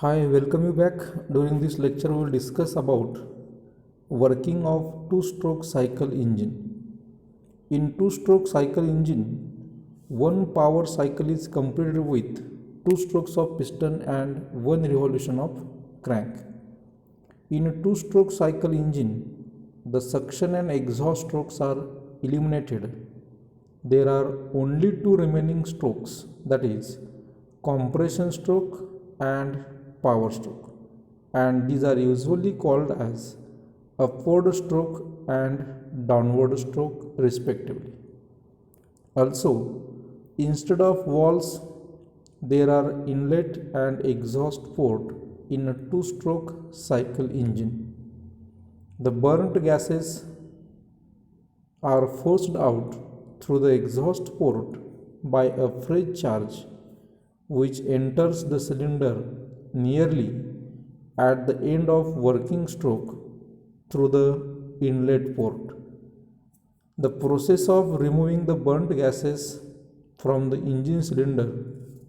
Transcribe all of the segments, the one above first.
Hi, welcome you back. During this lecture, we will discuss about working of two-stroke cycle engine. In two-stroke cycle engine, one power cycle is completed with two strokes of piston and one revolution of crank. In a two-stroke cycle engine, the suction and exhaust strokes are eliminated. There are only two remaining strokes, that is compression stroke and power stroke, and these are usually called as upward stroke and downward stroke respectively. Also, instead of valves, there are inlet and exhaust port in a two-stroke cycle engine. The burnt gases are forced out through the exhaust port by a fresh charge which enters the cylinder nearly at the end of working stroke through the inlet port. The process of removing the burnt gases from the engine cylinder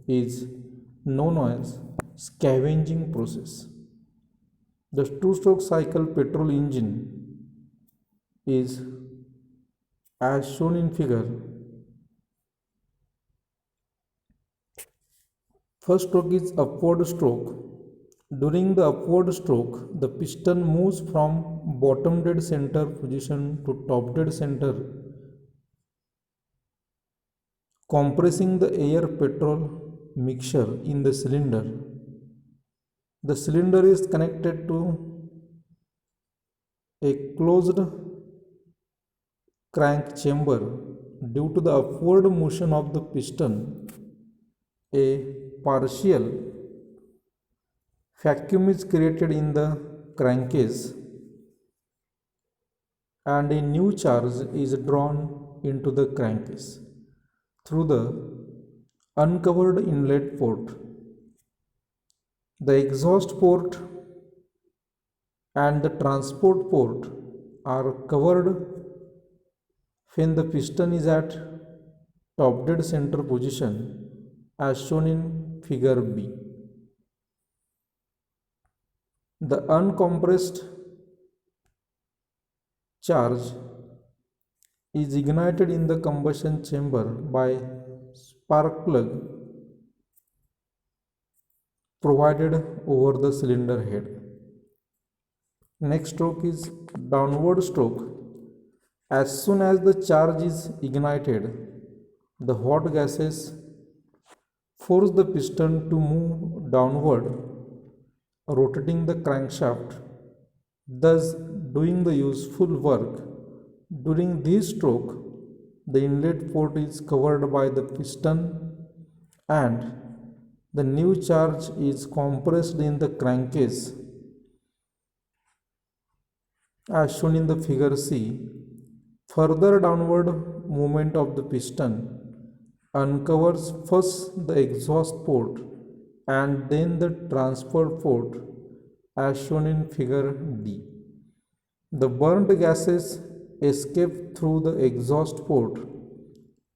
is known as scavenging process. The two-stroke cycle petrol engine is as shown in figure. First stroke is upward stroke. During the upward stroke, the piston moves from bottom dead center position to top dead center, compressing the air petrol mixture in the cylinder. The cylinder is connected to a closed crank chamber. Due to the upward motion of the piston, a partial vacuum is created in the crankcase and a new charge is drawn into the crankcase through the uncovered inlet port. The exhaust port and the transport port are covered when the piston is at top dead center position as shown in figure B. The uncompressed charge is ignited in the combustion chamber by spark plug provided over the cylinder head. Next stroke is downward stroke. As soon as the charge is ignited, the hot gases force the piston to move downward, rotating the crankshaft, thus doing the useful work. During this stroke, the inlet port is covered by the piston and the new charge is compressed in the crankcase as shown in the figure C. Further downward movement of the piston uncovers first the exhaust port and then the transport port as shown in figure D. The burnt gases escape through the exhaust port.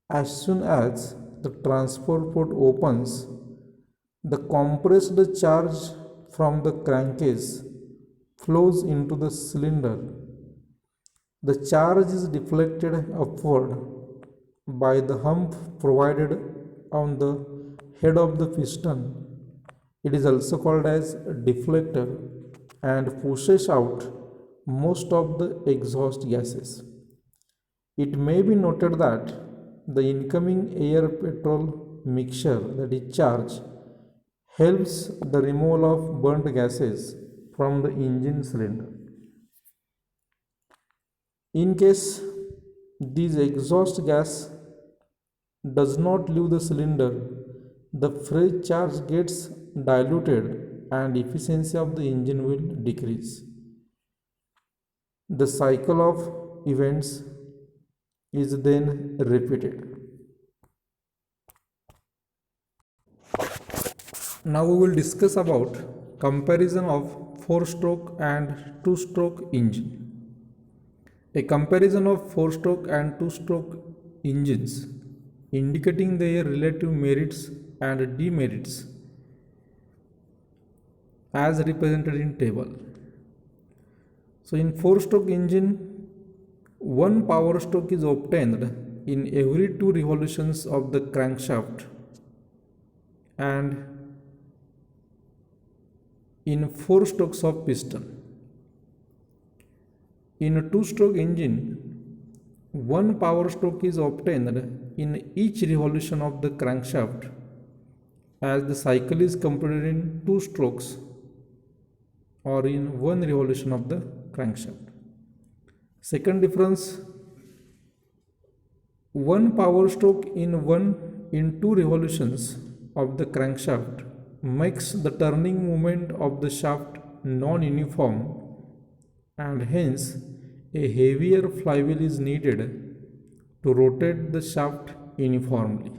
As soon as the transport port opens, the compressed charge from the crankcase flows into the cylinder. The charge is deflected upward by the hump provided on the head of the piston. It is also called as deflector and pushes out most of the exhaust gases. It may be noted that the incoming air petrol mixture, that is charge, helps the removal of burnt gases from the engine cylinder. In case this exhaust gas does not leave the cylinder, the fresh charge gets diluted and efficiency of the engine will decrease. The cycle of events is then repeated. Now we will discuss about comparison of 4-stroke and 2-stroke engine. A comparison of 4-stroke and 2-stroke engines indicating their relative merits and demerits as represented in table. So in four-stroke engine, one power stroke is obtained in every 2 revolutions of the crankshaft and in 4 strokes of piston. In a two-stroke engine, one power stroke is obtained in each revolution of the crankshaft as the cycle is completed in 2 strokes or in 1 revolution of the crankshaft. Second difference, one power stroke in 2 revolutions of the crankshaft makes the turning movement of the shaft non-uniform and hence a heavier flywheel is needed to rotate the shaft uniformly.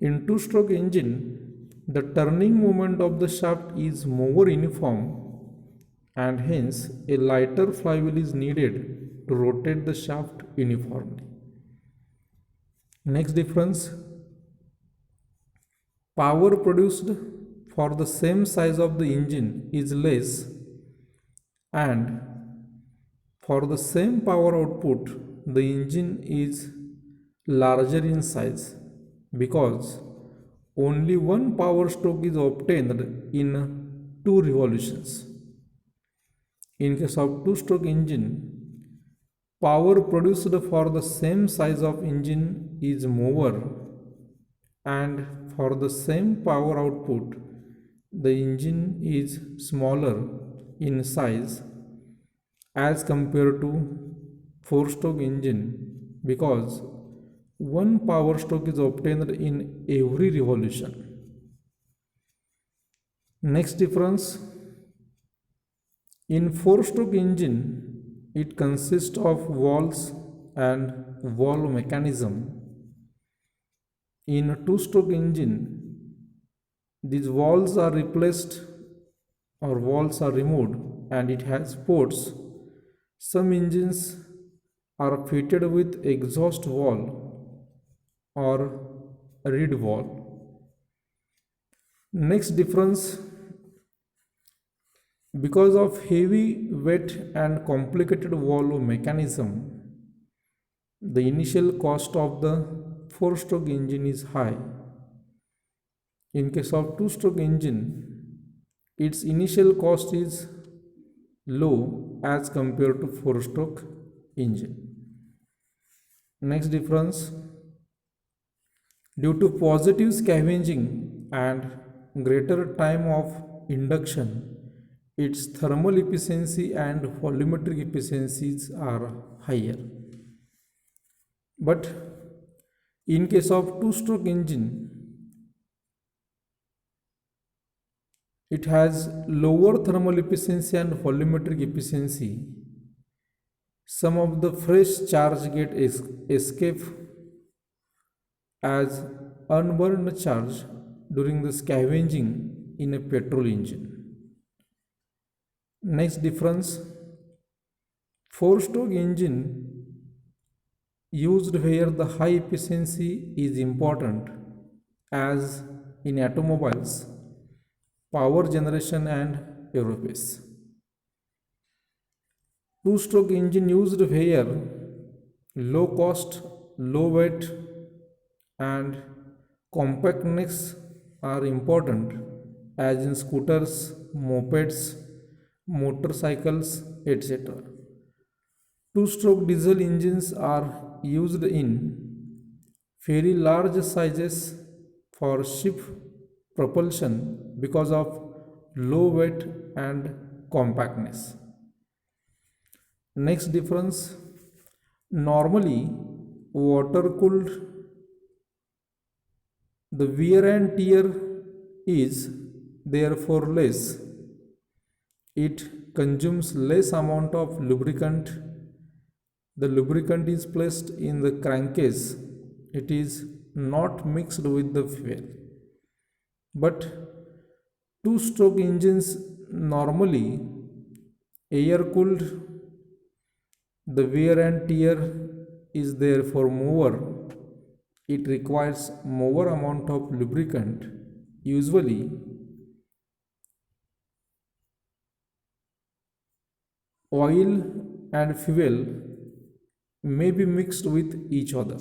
In two-stroke engine, the turning moment of the shaft is more uniform and hence a lighter flywheel is needed to rotate the shaft uniformly. Next difference, power produced for the same size of the engine is less and for the same power output the engine is larger in size because only one power stroke is obtained in 2 revolutions. In case of two-stroke engine, power produced for the same size of engine is more and for the same power output the engine is smaller in size as compared to four-stroke engine because one power stroke is obtained in every revolution. Next difference, in four-stroke engine it consists of valves and valve mechanism. In a two-stroke engine, these valves are replaced or valves are removed and it has ports. Some engines are fitted with exhaust valve or reed valve. Next difference, because of heavy, wet and complicated valve mechanism, the initial cost of the four-stroke engine is high. In case of two-stroke engine, its initial cost is low as compared to four-stroke engine. Next difference, due to positive scavenging and greater time of induction, its thermal efficiency and volumetric efficiencies are higher. But in case of two-stroke engine, it has lower thermal efficiency and volumetric efficiency. Some of the fresh charge get escape as unburned charge during the scavenging in a petrol engine. Next difference, four-stroke engine used where the high efficiency is important as in automobiles, power generation and aerospace. Two-stroke engine used where low cost, low weight and compactness are important as in scooters, mopeds, motorcycles, etc. Two-stroke diesel engines are used in very large sizes for ship propulsion because of low weight and compactness. Next difference, normally water cooled, the wear and tear is therefore less. It consumes less amount of lubricant. The lubricant is placed in the crankcase. It is not mixed with the fuel. But two-stroke engines normally air cooled, the wear and tear is therefore more. It requires more amount of lubricant. Usually oil and fuel may be mixed with each other.